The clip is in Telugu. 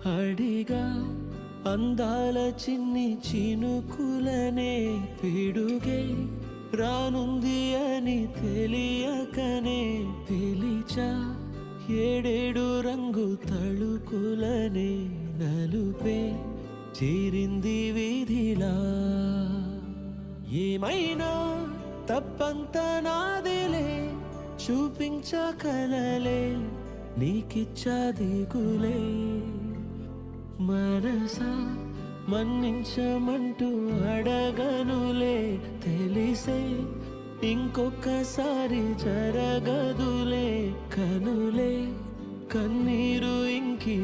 అడిగా అందాల చిన్ని చినుకులనే పిడుగే రానుంది అని తెలియకనే పిలిచా ఏడేడు రంగు తళుకులనే నలుపే చేరింది వీధిలా ఏమైనా తప్పంత నాదిలే చూపించ కలలే నీకిచ్చా దిగులే మనసా మన్నించమంటూ అడగనులే తెలిసే ఇంకొకసారి జరగదులే కనులే కన్నీరు ఇంకి